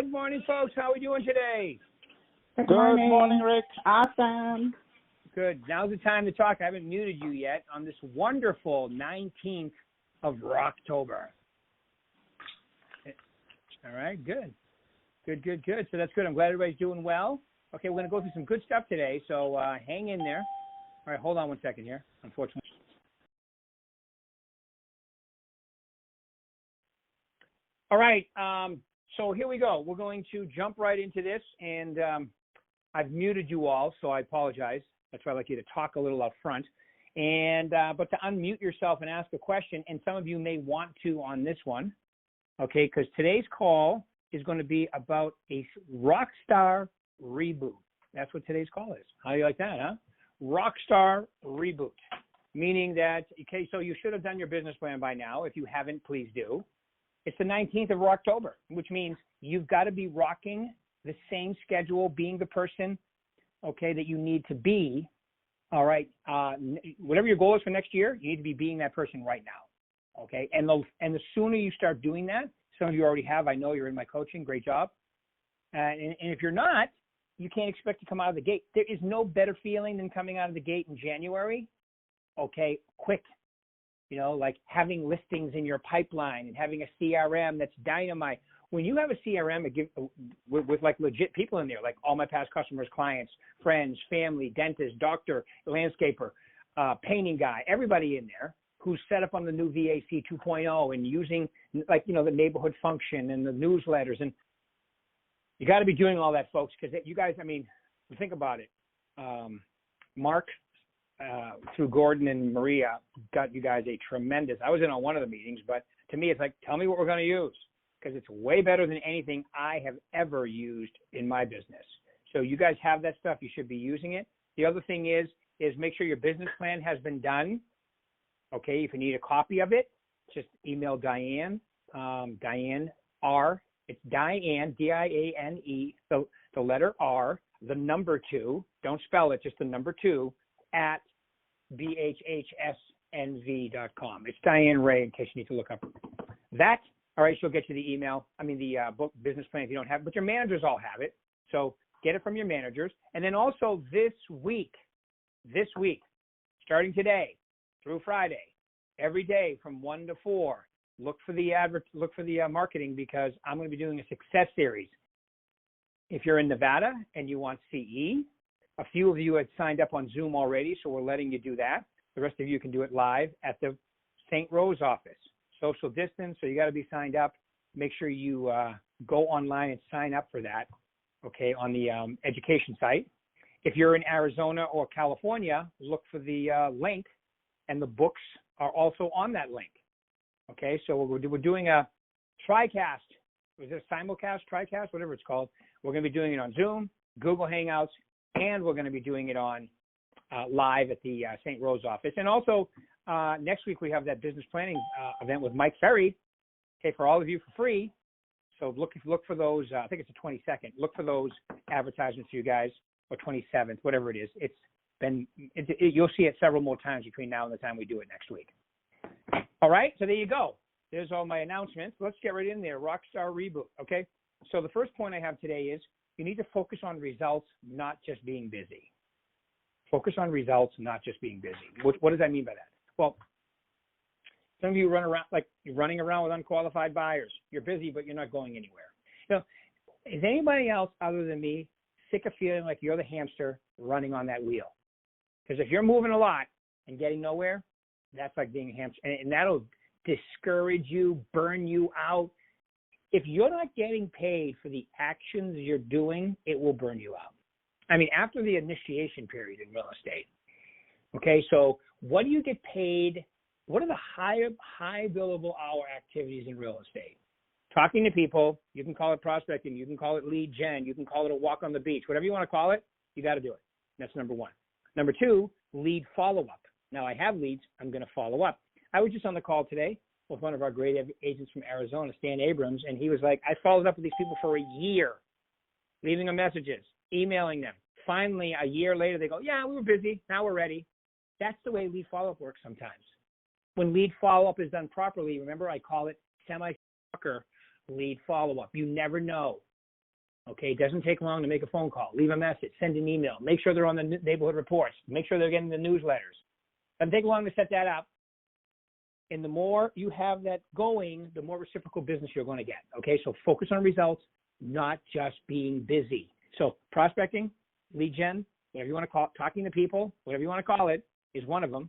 Good morning, folks. How are we doing today? Good morning, Rick. Awesome. Good. Now's the time to talk. I haven't muted you yet on this wonderful 19th of Rocktober. All right, good. Good. So that's good. I'm glad everybody's doing well. Okay, we're going to go through some good stuff today, so hang in there. All right, hold on one second here, unfortunately. All right, so here we go. We're going to jump right into this, and I've muted you all, so I apologize. That's why I'd like you to talk a little up front. And but to unmute yourself and ask a question, and some of you may want to on this one, okay, because today's call is going to be about a Rockstar Reboot. That's what today's call is. How do you like that, huh? Rockstar Reboot, meaning that, okay, so you should have done your business plan by now. If you haven't, please do. It's the 19th of Rocktober, which means you've got to be rocking the same schedule, being the person, okay, that you need to be. All right, whatever your goal is for next year, you need to be being that person right now, okay? And the sooner you start doing that, some of you already have. I know you're in my coaching. Great job. And if you're not, you can't expect to come out of the gate. There is no better feeling than coming out of the gate in January, okay, quick. You know, like having listings in your pipeline and having a CRM that's dynamite. When you have a CRM with like legit people in there, like all my past customers, clients, friends, family, dentist, doctor, landscaper, painting guy, everybody in there who's set up on the new VAC 2.0 and using, like, you know, the neighborhood function and the newsletters. And you got to be doing all that, folks, because you guys, I mean, think about it. Mark, through Gordon and Maria, got you guys a tremendous, I was in on one of the meetings, but to me, it's like, tell me what we're going to use, because it's way better than anything I have ever used in my business. So you guys have that stuff. You should be using it. The other thing is make sure your business plan has been done. Okay, if you need a copy of it, just email Diane, Diane R. It's Diane, D-I-A-N-E, the letter R, the number 2, don't spell it, just the number 2, at bhhsnv.com. It's Diane Ray, in case you need to look up that. All right, she'll get you the email. I mean, the book business plan if you don't have it, but your managers all have it. So get it from your managers. And then also this week, starting today through Friday, every day from 1 to 4, look for the marketing, because I'm going to be doing a success series. If you're in Nevada and you want CE, a few of you had signed up on Zoom already, so we're letting you do that. The rest of you can do it live at the St. Rose office. Social distance, so you got to be signed up. Make sure you go online and sign up for that, okay, on the education site. If you're in Arizona or California, look for the link, and the books are also on that link. Okay, so we're doing a TriCast. Was it a simulcast, TriCast, whatever it's called? We're going to be doing it on Zoom, Google Hangouts, and we're going to be doing it on live at the St. Rose office. And also, next week we have that business planning event with Mike Ferry, okay, for all of you for free. So look for those. I think it's the 22nd. Look for those advertisements for you guys, or 27th, whatever it is. You'll see it several more times between now and the time we do it next week. All right, so there you go. There's all my announcements. Let's get right in there. Rockstar Reboot, okay? So the first point I have today is you need to focus on results, not just being busy. Focus on results, not just being busy. What does that mean by that? Well, some of you run around like you're running around with unqualified buyers. You're busy, but you're not going anywhere. You know, is anybody else other than me sick of feeling like you're the hamster running on that wheel? Because if you're moving a lot and getting nowhere, that's like being a hamster, and that'll discourage you, burn you out. If you're not getting paid for the actions you're doing, it will burn you out. I mean, after the initiation period in real estate, okay, so what do you get paid? What are the high billable hour activities in real estate? Talking to people, you can call it prospecting, you can call it lead gen, you can call it a walk on the beach, whatever you want to call it, you got to do it. That's number 1. Number 2, lead follow-up. Now, I have leads, I'm going to follow up. I was just on the call today with one of our great agents from Arizona, Stan Abrams, and he was like, I followed up with these people for a year, leaving them messages, emailing them. Finally, a year later, they go, yeah, we were busy. Now we're ready. That's the way lead follow-up works sometimes. When lead follow-up is done properly, remember I call it semi-sucker lead follow-up. You never know Okay, it doesn't take long to make a phone call, leave a message, send an email, make sure they're on the neighborhood reports, make sure they're getting the newsletters. Doesn't take long to set that up. And the more you have that going, the more reciprocal business you're going to get. Okay, so focus on results, not just being busy. So prospecting, lead gen, whatever you want to call it, talking to people, whatever you want to call it, is one of them.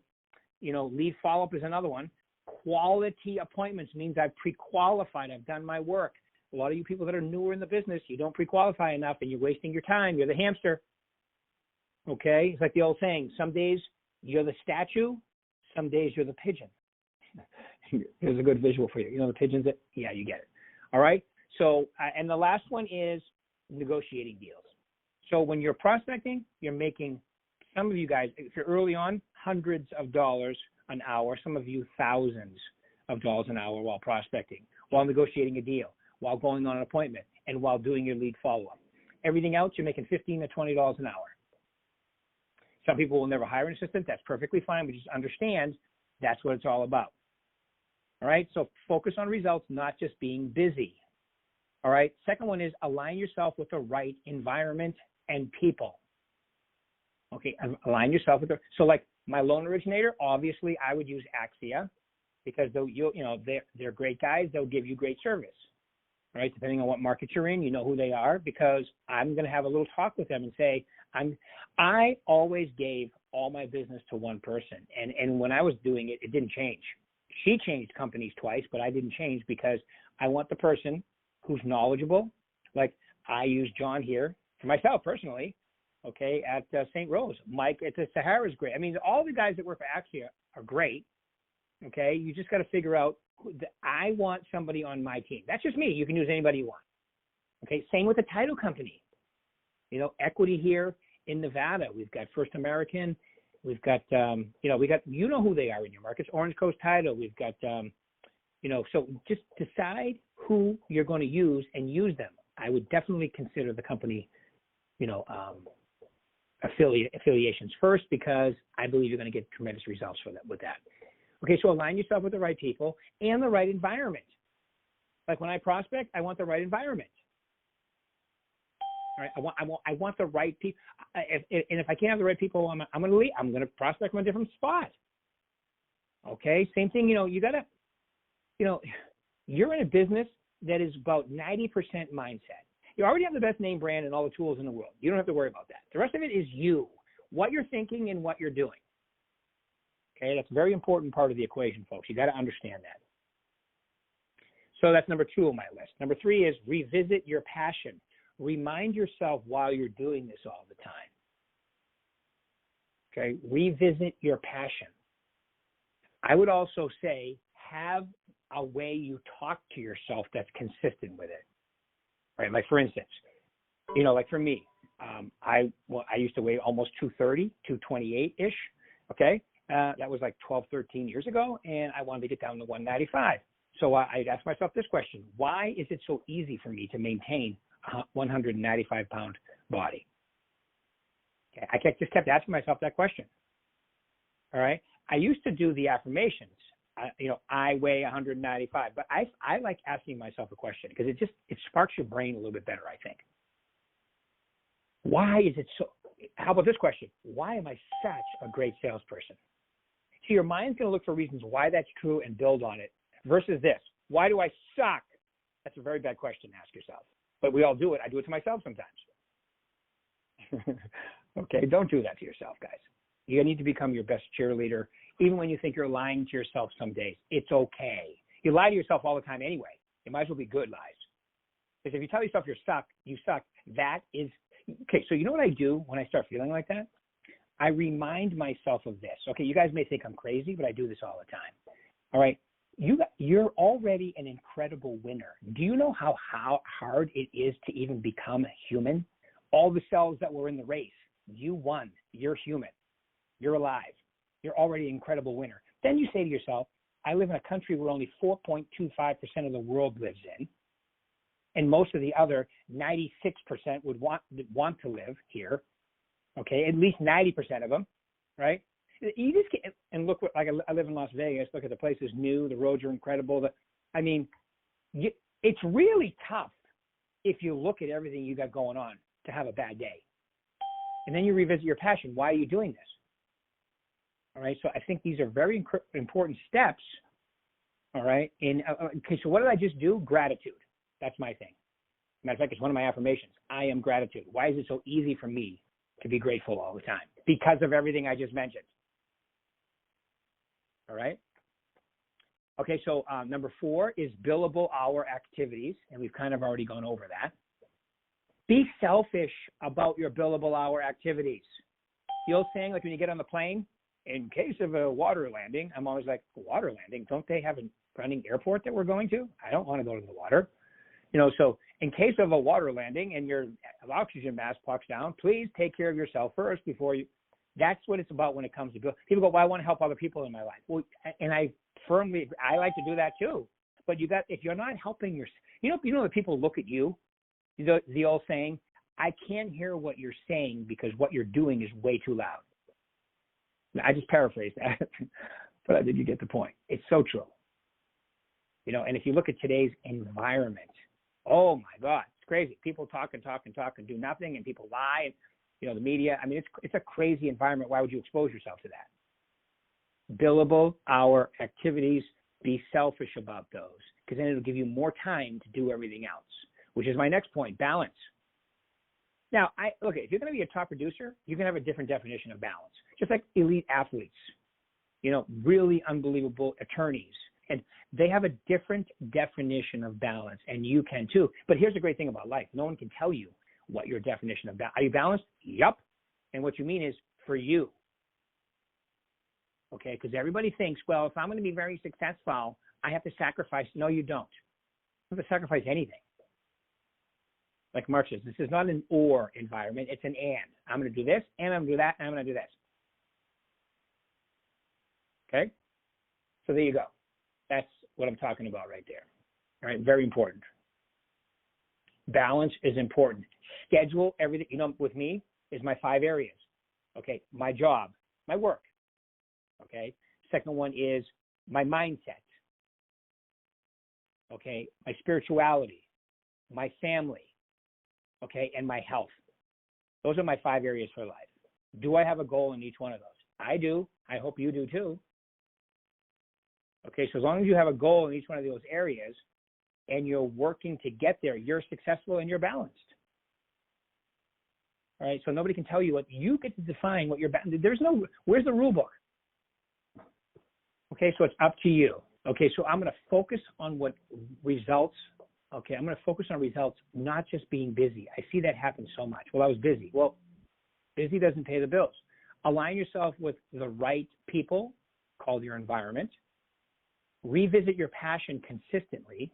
You know, lead follow-up is another one. Quality appointments means I've pre-qualified. I've done my work. A lot of you people that are newer in the business, you don't pre-qualify enough and you're wasting your time. You're the hamster. Okay? It's like the old saying, some days you're the statue, some days you're the pigeon. Here's a good visual for you. You know the pigeons? Yeah, you get it. All right? So, and the last one is negotiating deals. So when you're prospecting, you're making, some of you guys, if you're early on, hundreds of dollars an hour, some of you thousands of dollars an hour while prospecting, while negotiating a deal, while going on an appointment, and while doing your lead follow-up. Everything else, you're making $15 to $20 an hour. Some people will never hire an assistant. That's perfectly fine, but just understand that's what it's all about. All right, so focus on results, not just being busy. All right, second one is align yourself with the right environment and people. Okay, align yourself with so like my loan originator, obviously I would use Axia because they're great guys. They'll give you great service, right? Depending on what market you're in, you know who they are, because I'm going to have a little talk with them and say, I always gave all my business to one person. And when I was doing it, it didn't change. She changed companies twice, but I didn't change because I want the person who's knowledgeable. Like I use John here for myself personally, okay, at St. Rose. Mike at the Sahara is great. I mean, all the guys that work for Axia are great, okay? You just got to figure out, I want somebody on my team. That's just me. You can use anybody you want, okay? Same with the title company. You know, equity here in Nevada. We've got First American. We've got, you know who they are in your markets, Orange Coast Title. We've got, so just decide who you're going to use and use them. I would definitely consider the company, affiliations first, because I believe you're going to get tremendous results with that. Okay, so align yourself with the right people and the right environment. Like when I prospect, I want the right environment. All right, I want the right people. If I can't have the right people, I'm going to leave. I'm going to prospect from a different spot. Okay, same thing. You got to, you're in a business that is about 90% mindset. You already have the best name brand and all the tools in the world. You don't have to worry about that. The rest of it is you, what you're thinking and what you're doing. Okay, that's a very important part of the equation, folks. You got to understand that. So that's number 2 on my list. Number 3 is revisit your passion. Remind yourself while you're doing this all the time. Okay, revisit your passion. I would also say have a way you talk to yourself that's consistent with it. Right, like for instance, like for me, I used to weigh almost 230, 228-ish, okay? That was like 12, 13 years ago, and I wanted to get down to 195. So I'd ask myself this question: why is it so easy for me to maintain a 195-pound body? Okay, I just kept asking myself that question. All right, I used to do the affirmations. I weigh 195, but I like asking myself a question because it sparks your brain a little bit better, I think. Why is it so? How about this question? Why am I such a great salesperson? So your mind's going to look for reasons why that's true and build on it versus this. Why do I suck? That's a very bad question to ask yourself, but we all do it. I do it to myself sometimes. Okay, don't do that to yourself, guys. You need to become your best cheerleader, even when you think you're lying to yourself some days. It's okay. You lie to yourself all the time anyway. It might as well be good lies. Because if you tell yourself you suck, that is, okay, so you know what I do when I start feeling like that? I remind myself of this. Okay, you guys may think I'm crazy, but I do this all the time. All right, you're already an incredible winner. Do you know how hard it is to even become a human? All the cells that were in the race, you won. You're human. You're alive. You're already an incredible winner. Then you say to yourself, I live in a country where only 4.25% of the world lives in, and most of the other 96% would want to live here. Okay, at least 90% of them, right? You just get, and look, like I live in Las Vegas. Look at the place is new. The roads are incredible. It's really tough if you look at everything you got going on to have a bad day. And then you revisit your passion. Why are you doing this? All right. So I think these are very important steps. All right. Okay. So what did I just do? Gratitude. That's my thing. Matter of fact, it's one of my affirmations. I am gratitude. Why is it so easy for me to be grateful all the time? Because of everything I just mentioned. All right. Okay. So number 4 is billable hour activities. And we've kind of already gone over that. Be selfish about your billable hour activities. The old saying, like when you get on the plane, in case of a water landing, I'm always like, water landing? Don't they have a running airport that we're going to? I don't want to go to the water. So in case of a water landing and your oxygen mask plucks down, please take care of yourself first before you. That's what it's about when it comes to bill. People go, well, I want to help other people in my life. Well, and I firmly agree. I like to do that too. But if you're not helping yourself, the people look at you. The old saying, I can't hear what you're saying because what you're doing is way too loud. I just paraphrased that, but I think you get the point. It's so true. And if you look at today's environment, oh my God, it's crazy. People talk and do nothing, and people lie. And, the media. I mean, it's a crazy environment. Why would you expose yourself to that? Billable hour activities. Be selfish about those, because then it'll give you more time to do everything else. Which is my next point: balance. Now, if you're going to be a top producer, you can have a different definition of balance. Just like elite athletes, really unbelievable attorneys. And they have a different definition of balance, and you can too. But here's the great thing about life. No one can tell you what your definition of balance. Are you balanced? Yup. And what you mean is for you. Okay? Because everybody thinks, well, if I'm going to be very successful, I have to sacrifice. No, you don't. You don't have to sacrifice anything. Like Mark says, this is not an or environment. It's an and. I'm going to do this, and I'm going to do that, and I'm going to do this. Okay? So there you go. That's what I'm talking about right there. All right? Very important. Balance is important. Schedule everything. With me is my 5 areas. Okay? My job, my work. Okay? Second one is my mindset. Okay? My spirituality, my family. Okay, and my health. Those are my 5 areas for life. Do I have a goal in each one of those? I do. I hope you do too. Okay, so as long as you have a goal in each one of those areas and you're working to get there, you're successful and you're balanced. All right, so nobody can tell you what you get to define what you're. Where's the rule book? Okay, so it's up to you. Okay, so I'm going to focus on what results. Okay, I'm going to focus on results, not just being busy. I see that happen so much. Well, I was busy. Well, busy doesn't pay the bills. Align yourself with the right people, called your environment. Revisit your passion consistently.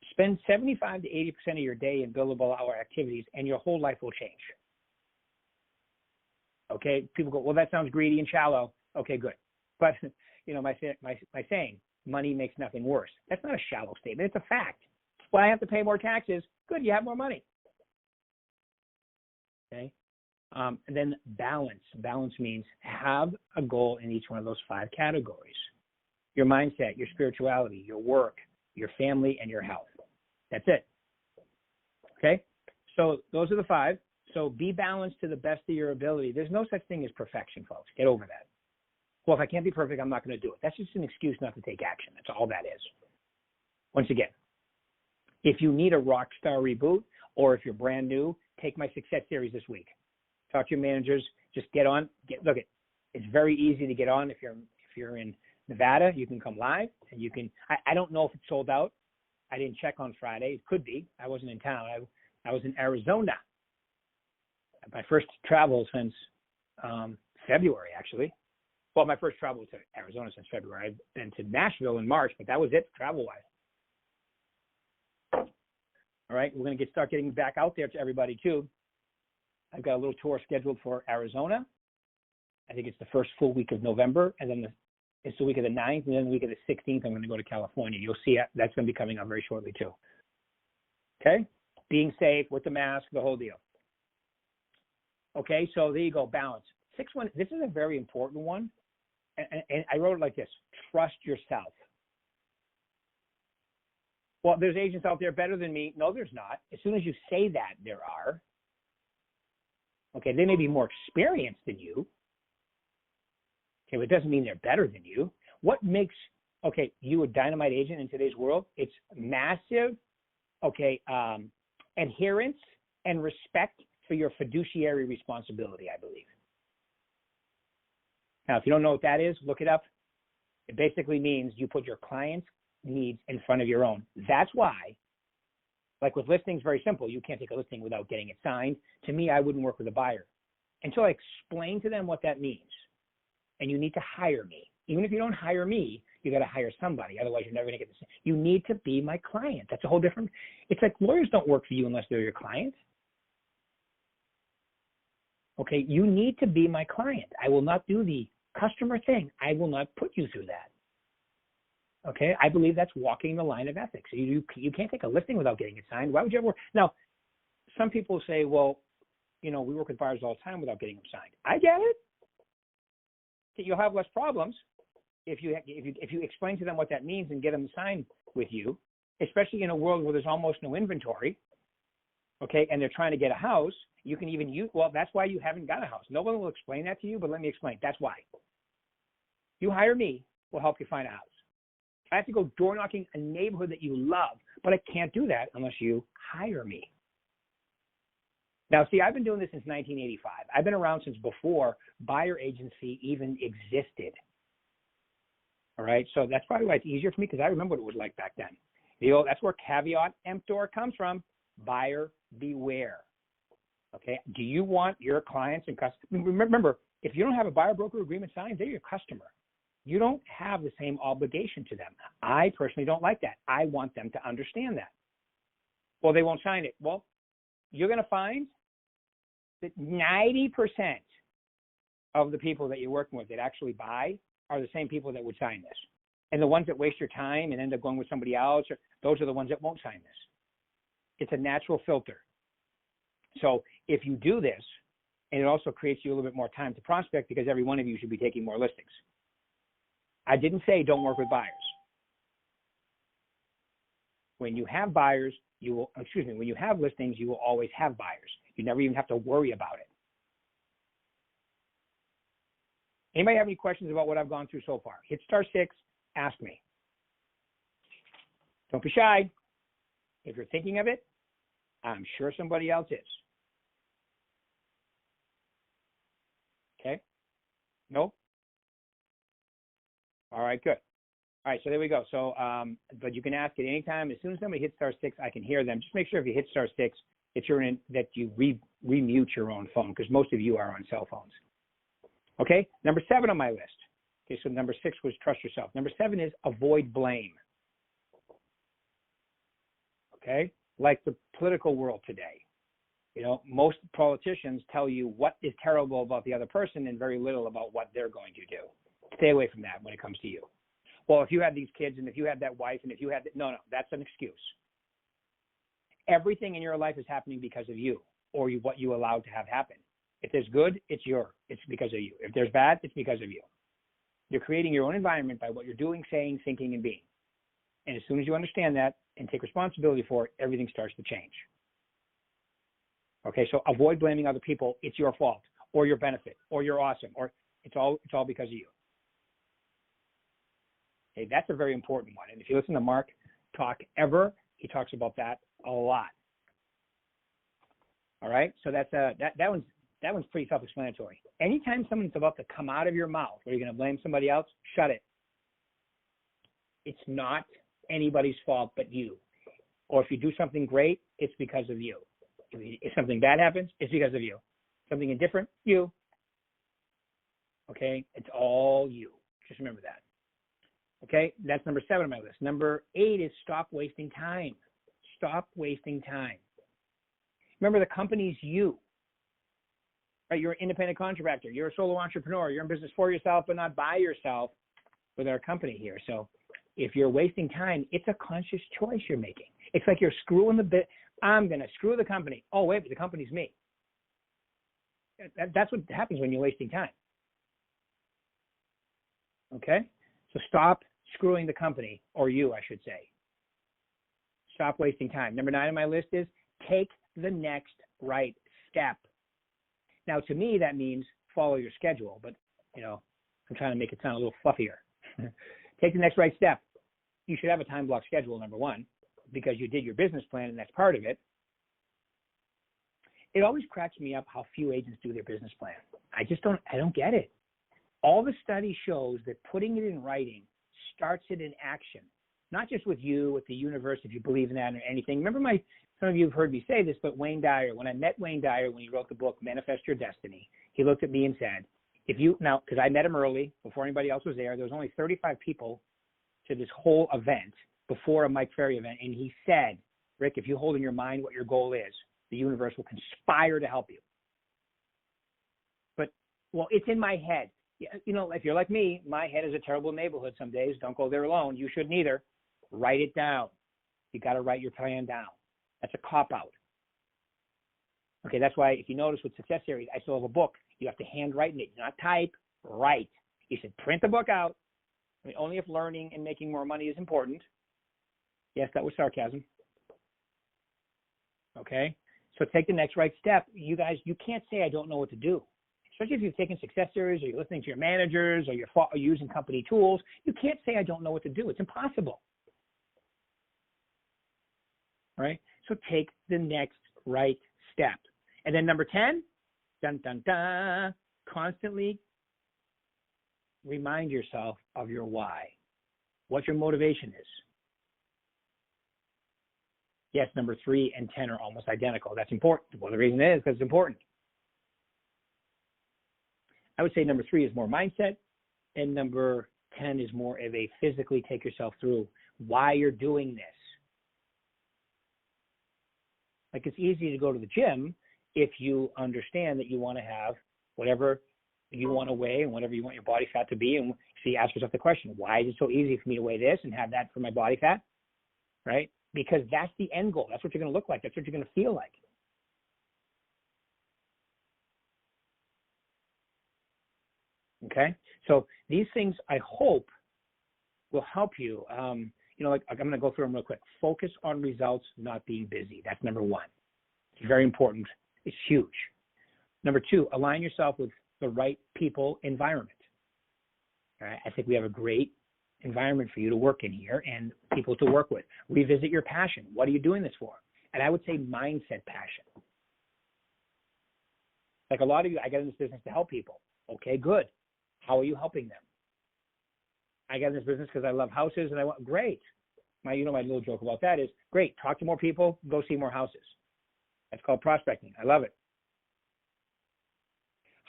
Spend 75 to 80% of your day in billable hour activities, and your whole life will change. Okay, people go, well, that sounds greedy and shallow. Okay, good. But, my saying, money makes nothing worse. That's not a shallow statement. It's a fact. Well, I have to pay more taxes. Good, you have more money. Okay. And then balance. Balance means have a goal in each one of those 5 categories. Your mindset, your spirituality, your work, your family, and your health. That's it. Okay. So those are the 5. So be balanced to the best of your ability. There's no such thing as perfection, folks. Get over that. Well, if I can't be perfect, I'm not going to do it. That's just an excuse not to take action. That's all that is. Once again, if you need a Rockstar reboot, or if you're brand new, take my success series this week. Talk to your managers. Just get on. It's very easy to get on. If you're in Nevada, you can come live, and you can. I don't know if it's sold out. I didn't check on Friday. It could be. I wasn't in town. I was in Arizona. My first travel since February, actually. Well, my first travel to Arizona since February. I've been to Nashville in March, but that was it travel-wise. All right, we're going to start getting back out there to everybody too. I've got a little tour scheduled for Arizona. I think it's the first full week of November, and then it's the week of the 9th, and then the week of the 16th, I'm going to go to California. You'll see that's going to be coming up very shortly too. Okay, being safe with the mask, the whole deal. Okay, so there you go, balance. 6-1, this is a very important one. And I wrote it like this: trust yourself. Well, there's agents out there better than me. No, there's not. As soon as you say that, there are. Okay, they may be more experienced than you. Okay, but it doesn't mean they're better than you. What makes, you a dynamite agent in today's world? It's massive, adherence and respect for your fiduciary responsibility, I believe. Now, if you don't know what that is, look it up. It basically means you put your client's needs in front of your own. That's why, like with listings, very simple. You can't take a listing without getting it signed. To me, I wouldn't work with a buyer until I explain to them what that means. And you need to hire me. Even if you don't hire me, you got to hire somebody. Otherwise, you're never going to get this. You need to be my client. That's a whole different. It's like lawyers don't work for you unless they're your client. Okay, you need to be my client. I will not do the customer thing. I will not put you through that. Okay, I believe that's walking the line of ethics. You can't take a listing without getting it signed. Why would you ever work? Now, some people say, well, we work with buyers all the time without getting them signed. I get it. You'll have less problems if you explain to them what that means and get them signed with you, especially in a world where there's almost no inventory. Okay, and they're trying to get a house. You can even use, that's why you haven't got a house. No one will explain that to you, but let me explain. That's why. You hire me, we'll help you find a house. I have to go door knocking a neighborhood that you love, but I can't do that unless you hire me. Now, see, I've been doing this since 1985. I've been around since before buyer agency even existed. All right, so that's probably why it's easier for me, because I remember what it was like back then. That's where caveat emptor comes from. Buyer beware. Okay, do you want your clients and customers? Remember, if you don't have a buyer broker agreement signed, they're your customer. You don't have the same obligation to them. I personally don't like that. I want them to understand that. Well, they won't sign it. Well, you're going to find that 90% of the people that you're working with that actually buy are the same people that would sign this. And the ones that waste your time and end up going with somebody else, those are the ones that won't sign this. It's a natural filter. So if you do this, and it also creates you a little bit more time to prospect, because every one of you should be taking more listings. I didn't say don't work with buyers. When you have buyers, when you have listings, you will always have buyers. You never even have to worry about it. Anybody have any questions about what I've gone through so far? Hit *6, ask me. Don't be shy. If you're thinking of it, I'm sure somebody else is. Okay? No? All right, good. All right, so there we go. So, but you can ask at any time. As soon as somebody hits *6, I can hear them. Just make sure if you hit *6 that you remute your own phone, because most of you are on cell phones. Okay, number 7 on my list. Okay, so number 6 was trust yourself. Number 7 is avoid blame. Okay, like the political world today. Most politicians tell you what is terrible about the other person and very little about what they're going to do. Stay away from that when it comes to you. Well, if you had these kids and if you had that wife and if you had no, that's an excuse. Everything in your life is happening because of you or what you allowed to have happen. If there's good, it's because of you. If there's bad, it's because of you. You're creating your own environment by what you're doing, saying, thinking, and being. And as soon as you understand that and take responsibility for it, everything starts to change. Okay, so avoid blaming other people. It's your fault or your benefit or you're awesome or it's all because of you. Okay, that's a very important one. And if you listen to Mark talk ever, he talks about that a lot. All right, so that one's pretty self-explanatory. Anytime something's about to come out of your mouth where you're going to blame somebody else, shut it. It's not anybody's fault but you. Or if you do something great, it's because of you. If something bad happens, it's because of you. Something indifferent, you. Okay, it's all you. Just remember that. Okay, that's number 7 on my list. Number 8 is stop wasting time. Stop wasting time. Remember, the company's you. Right? You're an independent contractor. You're a solo entrepreneur. You're in business for yourself, but not by yourself with our company here. So if you're wasting time, it's a conscious choice you're making. It's like you're screwing the bit. I'm going to screw the company. Oh, wait, but the company's me. That's what happens when you're wasting time. Okay? So stop screwing the company, or you, I should say. stop wasting time. Number 9 on my list is take the next right step. Now, to me, that means follow your schedule, but, I'm trying to make it sound a little fluffier. Take the next right step. You should have a time block schedule, number 1, because you did your business plan and that's part of it. It always cracks me up how few agents do their business plan. I don't get it. All the study shows that putting it in writing starts it in action, not just with you, with the universe, if you believe in that or anything. Remember some of you have heard me say this, but when I met Wayne Dyer, when he wrote the book, Manifest Your Destiny, he looked at me and said, because I met him early, before anybody else was there was only 35 people to this whole event before a Mike Ferry event. And he said, Rick, if you hold in your mind what your goal is, the universe will conspire to help you. But, it's in my head. If you're like me, my head is a terrible neighborhood some days. Don't go there alone. You shouldn't either. Write it down. You got to write your plan down. That's a cop-out. Okay, that's why if you notice with Success Series, I still have a book. You have to handwrite it, not type, write. You should print the book out. Only if learning and making more money is important. Yes, that was sarcasm. Okay, so take the next right step. You guys, you can't say I don't know what to do. Especially if you've taken Success Series or you're listening to your managers or you're using company tools. You can't say I don't know what to do. It's impossible. All right, so take the next right step. And then number 10, dun, dun, dun, constantly remind yourself of your why, what your motivation is. Yes, number 3 and 10 are almost identical. That's important. Well, the reason is because it's important. I would say number 3 is more mindset, and number 10 is more of a physically take yourself through why you're doing this. Like, it's easy to go to the gym if you understand that you want to have whatever you want to weigh and whatever you want your body fat to be. And so you ask yourself the question, why is it so easy for me to weigh this and have that for my body fat? Right? Because that's the end goal. That's what you're going to look like. That's what you're going to feel like. Okay? So these things, I hope, will help you. I'm going to go through them real quick. Focus on results, not being busy. That's number 1. It's very important. It's huge. Number 2, align yourself with the right people, environment. All right? I think we have a great environment for you to work in here and people to work with. Revisit your passion. What are you doing this for? And I would say mindset passion. Like a lot of you, I got in this business to help people. Okay, good. How are you helping them? I got in this business because I love houses and I want, great. My little joke about that is, great, talk to more people, go see more houses. That's called prospecting. I love it.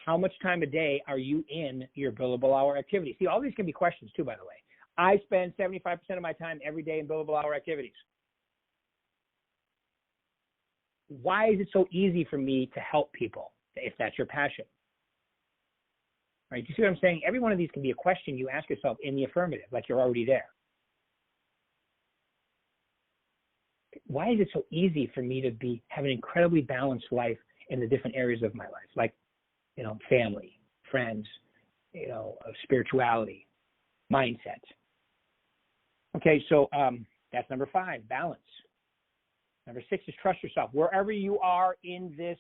How much time a day are you in your billable hour activity? See, all these can be questions too, by the way. I spend 75% of my time every day in billable hour activities. Why is it so easy for me to help people if that's your passion? Right? Do you see what I'm saying? Every one of these can be a question you ask yourself in the affirmative, like you're already there. Why is it so easy for me to have an incredibly balanced life in the different areas of my life, like, family, friends, spirituality, mindset? Okay, so that's number 5, balance. Number 6 is trust yourself. Wherever you are in this,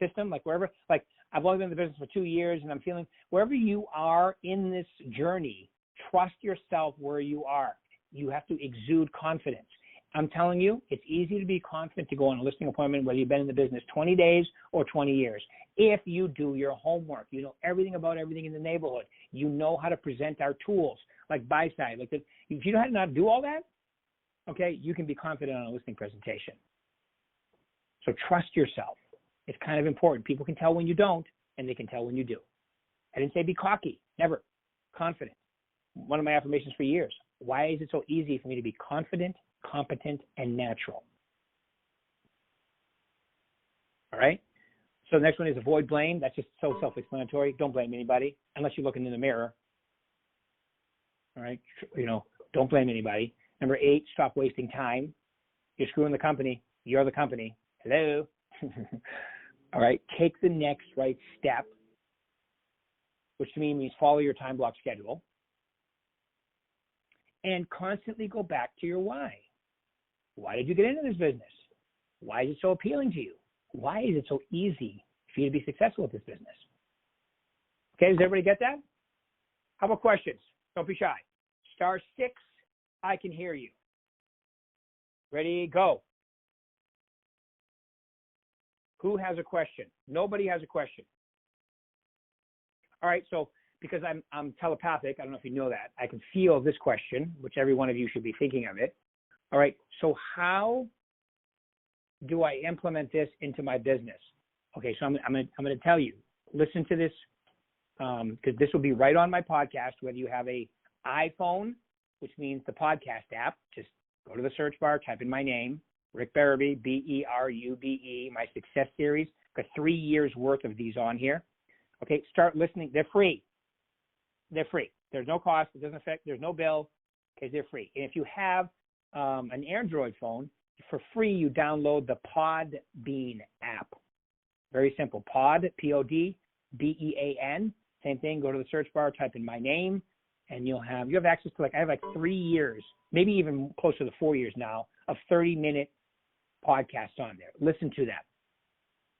system, like wherever, like I've only been in the business for 2 years and I'm feeling, wherever you are in this journey, trust yourself where you are. You have to exude confidence. I'm telling you, it's easy to be confident to go on a listing appointment, whether you've been in the business 20 days or 20 years. If you do your homework, you know everything about everything in the neighborhood. You know how to present our tools, like buy side. If you know how to do all that, okay, you can be confident on a listing presentation. So trust yourself. It's kind of important. People can tell when you don't, and they can tell when you do. I didn't say be cocky. Never. Confident. One of my affirmations for years. Why is it so easy for me to be confident, competent, and natural? All right? So the next one is avoid blame. That's just so self-explanatory. Don't blame anybody unless you're looking in the mirror. All right? Don't blame anybody. Number 8, stop wasting time. You're screwing the company. You're the company. Hello? All right? Take the next right step, which to me means follow your time block schedule. and constantly go back to your why. Why did you get into this business? Why is it so appealing to you? Why is it so easy for you to be successful with this business? Okay, does everybody get that? How about questions? Don't be shy. *6, I can hear you. Ready, go. Who has a question? Nobody has a question. All right, so because I'm telepathic, I don't know if you know that, I can feel this question, which every one of you should be thinking of it. All right, so how do I implement this into my business? Okay, so I'm going to tell you, listen to this, because this will be right on my podcast, whether you have a iPhone, which means the podcast app, just go to the search bar, type in my name, Rick Berube, Berube, my success series. Got 3 years worth of these on here. Okay, start listening. They're free. They're free. There's no cost. It doesn't affect. There's no bill. Okay, they're free. And if you have an Android phone, for free, you download the Podbean app. Very simple. Pod, P-O-D-B-E-A-N. Same thing. Go to the search bar, type in my name, and you have access to I have 3 years, maybe even closer to 4 years now, of 30-minute podcasts on there. Listen to that.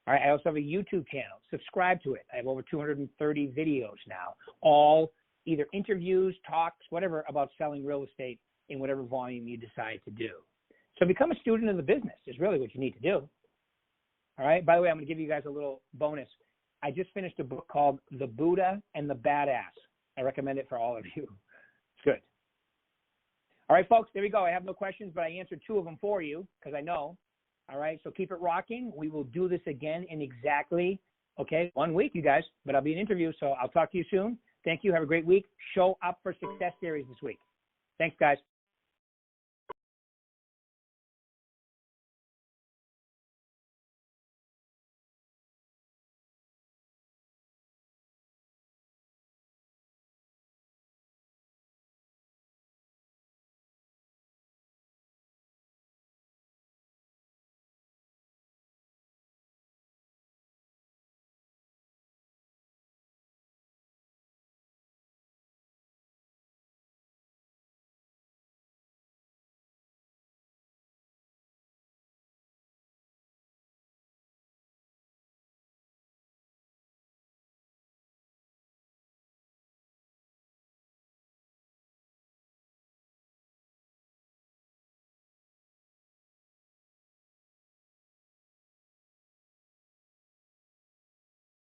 All right. I also have a YouTube channel. Subscribe to it. I have over 230 videos now, all either interviews, talks, whatever, about selling real estate in whatever volume you decide to do. So become a student of the business is really what you need to do. All right. By the way, I'm going to give you guys a little bonus. I just finished a book called The Buddha and the Badass. I recommend it for all of you. It's good. All right, folks, there we go. I have no questions, but I answered 2 of them for you because I know. All right, so keep it rocking. We will do this again in exactly, 1 week, you guys, but I'll be in interview, so I'll talk to you soon. Thank you. Have a great week. Show up for Success Series this week. Thanks, guys.